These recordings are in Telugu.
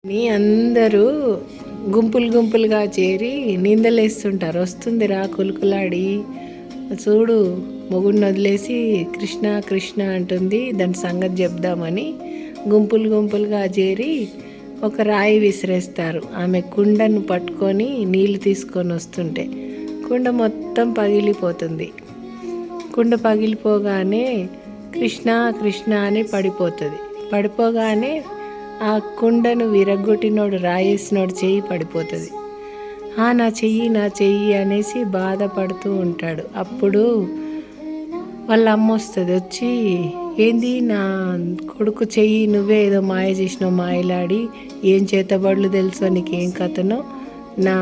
అందరూ గుంపులు గుంపులుగా చేరి నిందలేస్తుంటారు. వస్తుందిరా కులుకులాడి, చూడు మొగుడిని వదిలేసి కృష్ణ కృష్ణ అంటుంది, దాని సంగతి చెప్దామని గుంపులు గుంపులుగా చేరి ఒక రాయి విసిరేస్తారు. ఆమె కుండను పట్టుకొని నీళ్లు తీసుకొని వస్తుంటే కుండ మొత్తం పగిలిపోతుంది. కుండ పగిలిపోగానే కృష్ణ కృష్ణ అని పడిపోగానే ఆ కుండను విరగొట్టినోడు, రాయేసినోడు చెయ్యి పడిపోతుంది. నా చెయ్యి అనేసి బాధపడుతూ ఉంటాడు. అప్పుడు వాళ్ళ అమ్మ వస్తుంది. వచ్చి, ఏంది నా కొడుకు చెయ్యి నువ్వే ఏదో మాయ చేసినావు, మాయలాడి ఏం చేతబడులు తెలుసో నీకేం కథనో, నా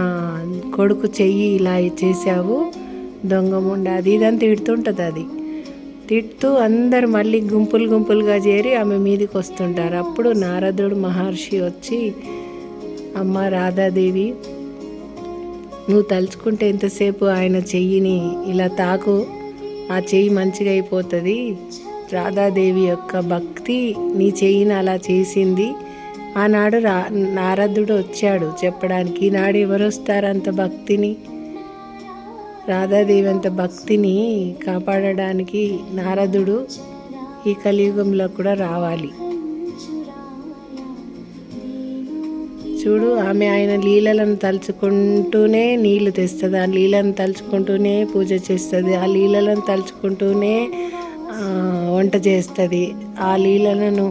కొడుకు చెయ్యి ఇలా చేసావు దొంగముండ, అది ఇదంతా తిడుతుంటుంది. అది తిడుతూ అందరు మళ్ళీ గుంపులు గుంపులుగా చేరి ఆమె మీదకి వస్తుంటారు. అప్పుడు నారదుడు మహర్షి వచ్చి, అమ్మ రాధాదేవి, నువ్వు తలుచుకుంటే ఎంతసేపు ఆయన చెయ్యిని ఇలా తాకు, ఆ చెయ్యి మంచిగా అయిపోతుంది. రాధాదేవి యొక్క భక్తి నీ చెయ్యిని అలా చేసింది. ఆనాడు నారదుడు వచ్చాడు చెప్పడానికి. ఈనాడు ఎవరు వస్తారు అంత భక్తిని, రాధాదేవి అంత భక్తిని కాపాడడానికి నారదుడు ఈ కలియుగంలో కూడా రావాలి. చూడు, ఆమె ఆయన లీలలను తలుచుకుంటూనే నీళ్లు తెస్తుంది, ఆ లీలను తలుచుకుంటూనే పూజ చేస్తుంది, ఆ లీలలను తలుచుకుంటూనే వంట చేస్తుంది. ఆ లీలలను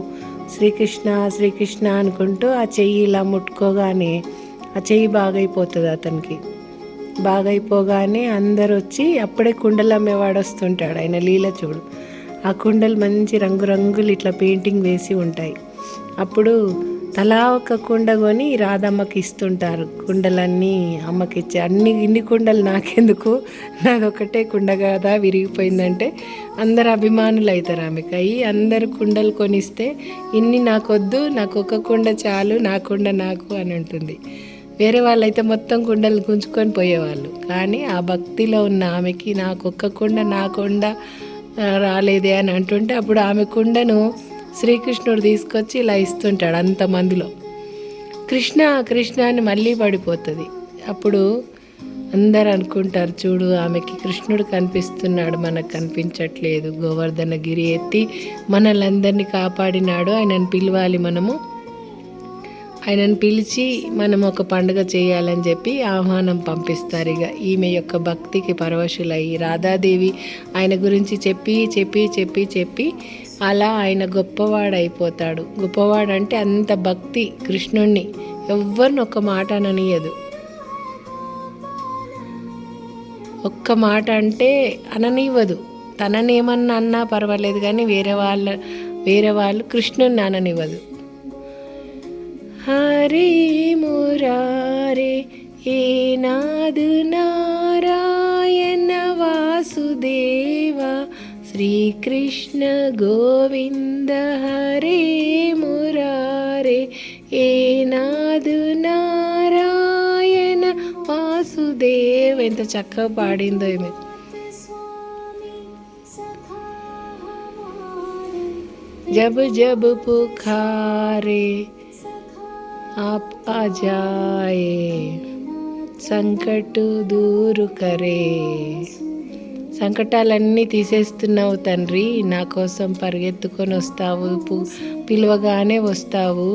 శ్రీకృష్ణ శ్రీకృష్ణ అనుకుంటూ ఆ చెయ్యి ఇలా ముట్టుకోగానే ఆ చెయ్యి బాగైపోతుంది. అతనికి బాగైపోగానే అందరు వచ్చి, అప్పుడే కుండలు అమ్మేవాడు వస్తుంటాడు. ఆయన లీల చూడు, ఆ కుండలు మంచి రంగురంగులు ఇట్లా పెయింటింగ్ వేసి ఉంటాయి. అప్పుడు తలా ఒక కుండ కొని రాధమ్మకి ఇస్తుంటారు. కుండలన్నీ అమ్మకి ఇచ్చే, ఇన్ని కుండలు నాకెందుకు, నాదొకటే కుండ కదా విరిగిపోయిందంటే అందరు అభిమానులు అవుతారు ఆమెకి. అయ్యి అందరు కుండలు కొనిస్తే, ఇన్ని నాకొద్దు, నాకు ఒక కుండ చాలు, నా కుండ నాకు అని ఉంటుంది. వేరే వాళ్ళైతే మొత్తం కుండలు గుంజుకొని పోయేవాళ్ళు. కానీ ఆ భక్తిలో ఉన్న ఆమెకి నాకొక్క కుండ, నా కుండ రాలేదే అని అంటుంటే, అప్పుడు ఆమె కుండను శ్రీకృష్ణుడు తీసుకొచ్చి ఇలా ఇస్తుంటాడు అంతమందిలో. కృష్ణ కృష్ణ అని మళ్ళీ పడిపోతుంది. అప్పుడు అందరు అనుకుంటారు, చూడు ఆమెకి కృష్ణుడు కనిపిస్తున్నాడు, మనకు కనిపించట్లేదు. గోవర్ధనగిరి ఎత్తి మనల్ని కాపాడినాడు, ఆయనను పిలవాలి మనము, ఆయనను పిలిచి మనం ఒక పండుగ చేయాలని చెప్పి ఆహ్వానం పంపిస్తారు. ఇక ఈమె యొక్క భక్తికి పరవశులయ్యి రాధాదేవి ఆయన గురించి చెప్పి చెప్పి చెప్పి చెప్పి అలా ఆయన గొప్పవాడైపోతాడు. గొప్పవాడంటే అంత భక్తి కృష్ణుణ్ణి ఎవ్వరిని ఒక్క మాట అననీయదు. ఒక్క మాట అంటే అననివ్వదు. తననేమన్నా అన్నా పర్వాలేదు, కానీ వేరే వాళ్ళు కృష్ణుని అననివ్వదు. హరే మురారే ఏనాదు నారాయణ వాసుదేవ శ్రీకృష్ణ గోవింద హరే మురారే ఏనాదు నారాయణ వాసుదేవ. ఎంత చక్కగా పాడిందో ఈమె. జబ్ జబ్ పుకారే आप आ जाए సంకట దూరు కరే. సంకటాలన్నీ తీసేస్తున్నావు తండ్రి, నా కోసం పరిగెత్తుకొని వస్తావు, పిలవగానే వస్తావు,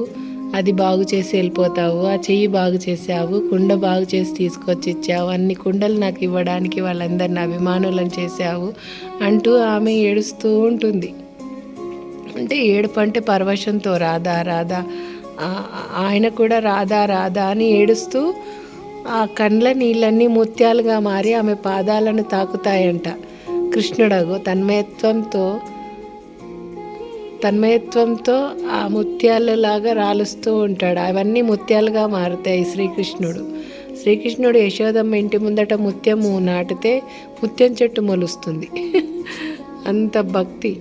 అది బాగు చేసి వెళ్ళిపోతావు, ఆ చెయ్యి బాగు చేసావు, కుండ బాగు చేసి తీసుకొచ్చి ఇచ్చావు, అన్ని కుండలు నాకు ఇవ్వడానికి వాళ్ళందరిని అభిమానులను చేసావు అంటూ ఆమె ఏడుస్తూ ఉంటుంది. అంటే ఏడుపు అంటే పరవశంతో రాధా రాధా, ఆయన కూడా రాధా రాధా అని ఏడుస్తూ ఆ కండ్ల నీళ్ళన్నీ ముత్యాలుగా మారి ఆమె పాదాలను తాకుతాయంట. కృష్ణుడగు తన్మయత్వంతో ఆ ముత్యాలలాగా రాలుస్తూ ఉంటాడు. అవన్నీ ముత్యాలుగా మారుతాయి. శ్రీకృష్ణుడు యశోదమ్మ ఇంటి ముందట ముత్యము నాటితే ముత్యం చెట్టు మొలుస్తుంది. అంత భక్తి.